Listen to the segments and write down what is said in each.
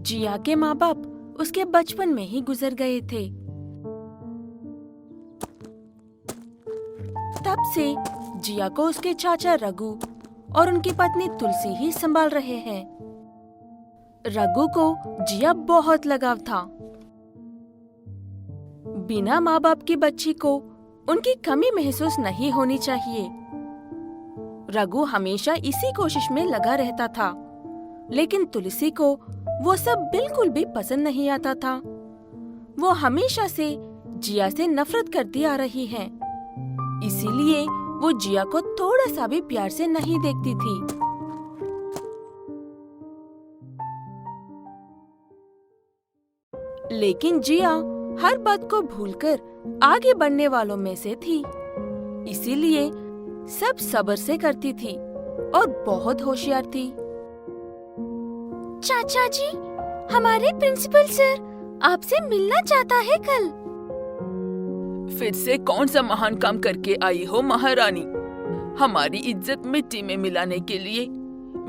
जिया के माँ बाप उसके बचपन में ही गुजर गए थे। तब से जिया को उसके चाचा रघु और उनकी पत्नी तुलसी ही संभाल रहे हैं। रघु को जिया बहुत लगाव था। बिना माँ बाप की बच्ची को उनकी कमी महसूस नहीं होनी चाहिए। रघु हमेशा इसी कोशिश में लगा रहता था, लेकिन तुलसी को वो सब बिल्कुल भी पसंद नहीं आता था। वो हमेशा से जिया से नफरत करती आ रही है, इसीलिए वो जिया को थोड़ा सा भी प्यार से नहीं देखती थी। लेकिन जिया हर बात को भूलकर आगे बढ़ने वालों में से थी, इसीलिए सब सब्र से करती थी और बहुत होशियार थी। चाचा जी, हमारे प्रिंसिपल सर आपसे मिलना चाहता है कल। फिर से कौन सा महान काम करके आई हो महारानी? हमारी इज्जत मिट्टी में मिलाने के लिए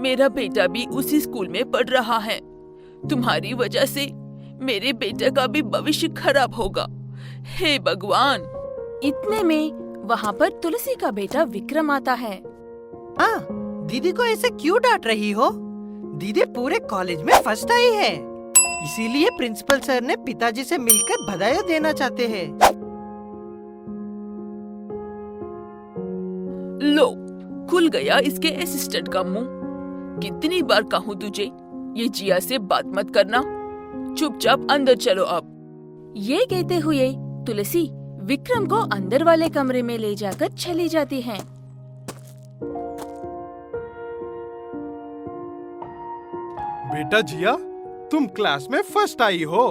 मेरा बेटा भी उसी स्कूल में पढ़ रहा है। तुम्हारी वजह से मेरे बेटे का भी भविष्य खराब होगा। हे भगवान! इतने में वहाँ पर तुलसी का बेटा विक्रम आता है। दीदी को ऐसे क्यों डांट रही हो? दीदी पूरे कॉलेज में फर्स्ट आई है, इसीलिए प्रिंसिपल सर ने पिताजी से मिलकर बधाई देना चाहते हैं। लो, खुल गया इसके असिस्टेंट का मुंह। कितनी बार कहूँ तुझे ये जिया से बात मत करना। चुपचाप अंदर चलो अब। ये कहते हुए तुलसी विक्रम को अंदर वाले कमरे में ले जाकर चली जाती है। बेटा जिया, तुम क्लास में फर्स्ट आई हो।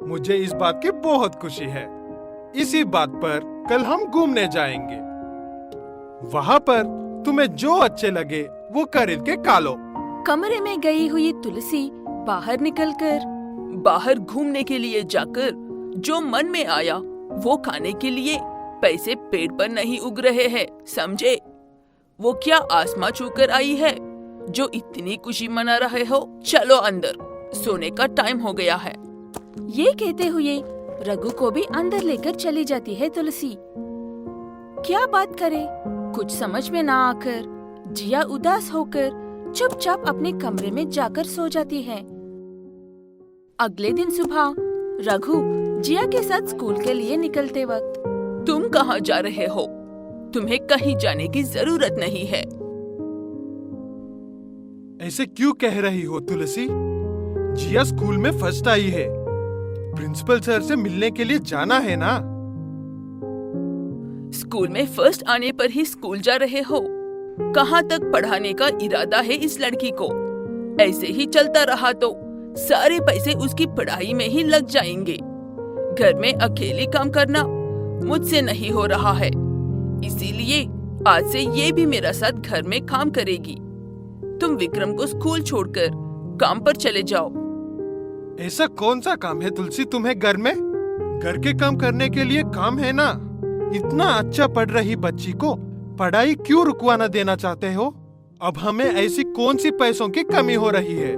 मुझे इस बात की बहुत खुशी है। इसी बात पर कल हम घूमने जाएंगे। वहाँ पर तुम्हें जो अच्छे लगे वो खरीद के खा लो। कमरे में गई हुई तुलसी बाहर घूमने के लिए जाकर जो मन में आया वो खाने के लिए पैसे पेड़ पर नहीं उग रहे हैं, समझे? वो क्या आसमां छूकर आई है जो इतनी खुशी मना रहे हो? चलो अंदर, सोने का टाइम हो गया है। ये कहते हुए रघु को भी अंदर लेकर चली जाती है तुलसी। क्या बात करे, कुछ समझ में ना आकर जिया उदास होकर चुपचाप अपने कमरे में जाकर सो जाती है। अगले दिन सुबह रघु जिया के साथ स्कूल के लिए निकलते वक्त, तुम कहाँ जा रहे हो? तुम्हें कहीं जाने की जरूरत नहीं है। ऐसे क्यों कह रही हो तुलसी? जिया स्कूल में फर्स्ट आई है। प्रिंसिपल सर से मिलने के लिए जाना है ना? स्कूल में फर्स्ट आने पर ही स्कूल जा रहे हो? कहाँ तक पढ़ाने का इरादा है इस लड़की को? ऐसे ही चलता रहा तो सारे पैसे उसकी पढ़ाई में ही लग जाएंगे। घर में अकेले काम करना मुझसे नहीं हो रहा है, इसीलिए आज से ये भी मेरा साथ घर में काम करेगी। तुम विक्रम को स्कूल छोड़कर काम पर चले जाओ। ऐसा कौन सा काम है तुलसी तुम्हें घर में? घर के काम करने के लिए काम है ना। इतना अच्छा पढ़ रही बच्ची को पढ़ाई क्यों रुकवाना देना चाहते हो? अब हमें ऐसी कौन सी पैसों की कमी हो रही है?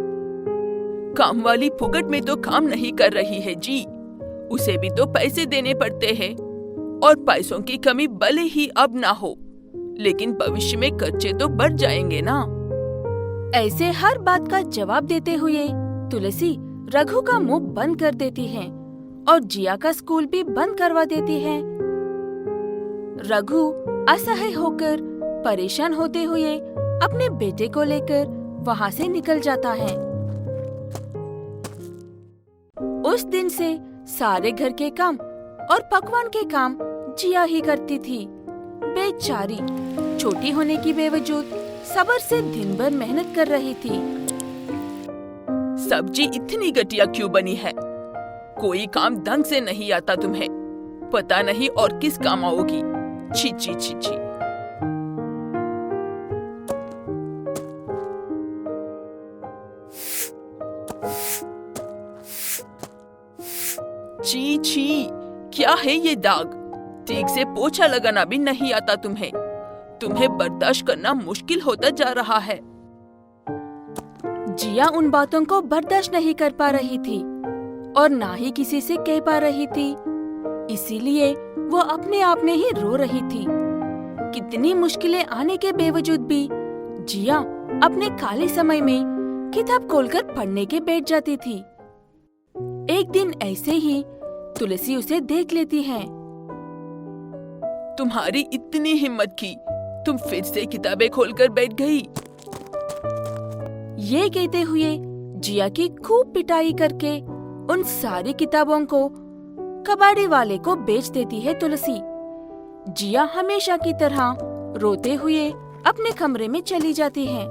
काम वाली फुकट में तो काम नहीं कर रही है जी, उसे भी तो पैसे देने पड़ते हैं। और पैसों की कमी भले ही अब ना हो, लेकिन भविष्य में खर्चे तो बढ़ जाएंगे ना। ऐसे हर बात का जवाब देते हुए तुलसी रघु का मुंह बंद कर देती है और जिया का स्कूल भी बंद करवा देती है। रघु असहाय होकर परेशान होते हुए अपने बेटे को लेकर वहाँ से निकल जाता है। उस दिन से सारे घर के काम और पकवान के काम जिया ही करती थी। बेचारी छोटी होने की बेवजूद सब्र से दिन भर मेहनत कर रही थी। सब्जी इतनी घटिया क्यों बनी है? कोई काम ढंग से नहीं आता तुम्हें, पता नहीं और किस काम आओगी। छी छी छी छी। छी छी, क्या है ये दाग? ठीक से पोछा लगाना भी नहीं आता तुम्हें बर्दाश्त करना मुश्किल होता जा रहा है। जिया उन बातों को बर्दाश्त नहीं कर पा रही थी और ना ही किसी से कह पा रही थी, इसीलिए वो अपने आप में ही रो रही थी। कितनी मुश्किलें आने के बावजूद भी जिया अपने खाली समय में किताब खोलकर पढ़ने के बैठ जाती थी। एक दिन ऐसे ही तुलसी उसे देख लेती है। तुम्हारी इतनी हिम्मत की, तुम फिर से किताबें खोलकर बैठ गई। ये कहते हुए जिया की खूब पिटाई करके उन सारी किताबों को कबाड़ी वाले को बेच देती है तुलसी। जिया हमेशा की तरह रोते हुए अपने कमरे में चली जाती है।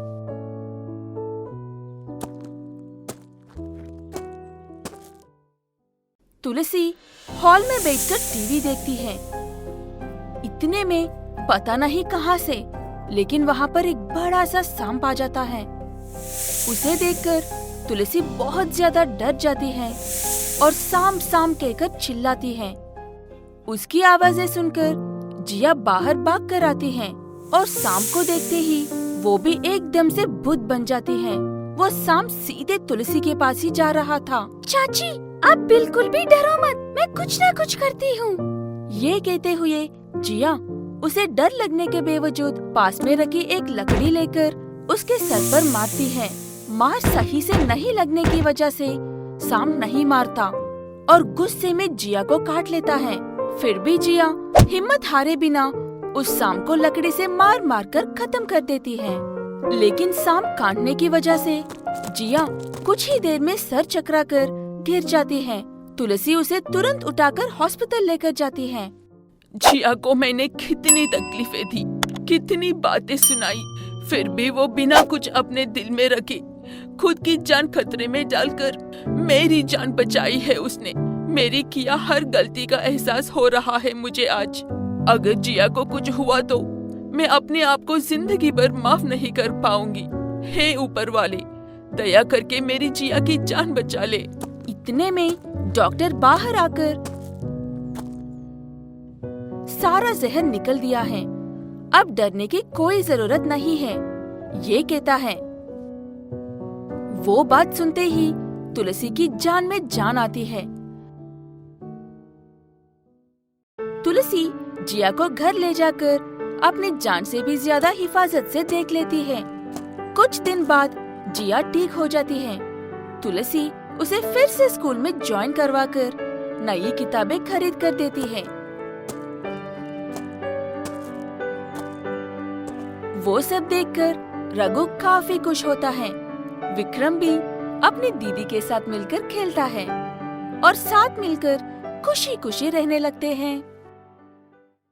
तुलसी हॉल में बैठकर टीवी देखती है। इतने में पता नहीं कहां से, लेकिन वहां पर एक बड़ा सा सांप आ जाता है। उसे देखकर तुलसी बहुत ज्यादा डर जाती है और सांप सांप कहकर चिल्लाती है। उसकी आवाजें सुनकर जिया बाहर भाग कर आती है और सांप को देखते ही वो भी एकदम से भूत बन जाती है। वो सांप सीधे तुलसी के पास ही जा रहा था। चाची, आप बिल्कुल भी डरो मत, मैं कुछ ना कुछ करती हूँ। ये कहते हुए जिया उसे डर लगने के बावजूद पास में रखी एक लकड़ी लेकर उसके सर पर मारती है। मार सही से नहीं लगने की वजह से सांप नहीं मारता और गुस्से में जिया को काट लेता है। फिर भी जिया हिम्मत हारे बिना उस सांप को लकड़ी से मार मार कर खत्म कर देती है। लेकिन सांप काटने की वजह से जिया कुछ ही देर में सर चकरा कर गिर जाती है। तुलसी उसे तुरंत उठाकर हॉस्पिटल लेकर जाती है। जिया को मैंने कितनी तकलीफें दी, कितनी बातें सुनाई, फिर भी वो बिना कुछ अपने दिल में रखे खुद की जान खतरे में डालकर मेरी जान बचाई है उसने। मेरी किया हर गलती का एहसास हो रहा है मुझे आज। अगर जिया को कुछ हुआ तो मैं अपने आप को जिंदगी भर माफ नहीं कर पाऊंगी। हे ऊपर वाले, दया करके मेरी जिया की जान बचा ले। इतने में डॉक्टर बाहर आकर सारा जहर निकल दिया है। अब डरने की कोई जरूरत नहीं है, ये कहता है। वो बात सुनते ही तुलसी की जान में जान आती है। तुलसी जिया को घर ले जाकर अपनी जान से भी ज्यादा हिफाजत से देख लेती है। कुछ दिन बाद जिया ठीक हो जाती है। तुलसी उसे फिर से स्कूल में ज्वाइन करवाकर नई किताबें खरीद कर देती है। वो सब देखकर रघु काफी खुश होता है। विक्रम भी अपनी दीदी के साथ मिलकर खेलता है और साथ मिलकर खुशी खुशी रहने लगते हैं।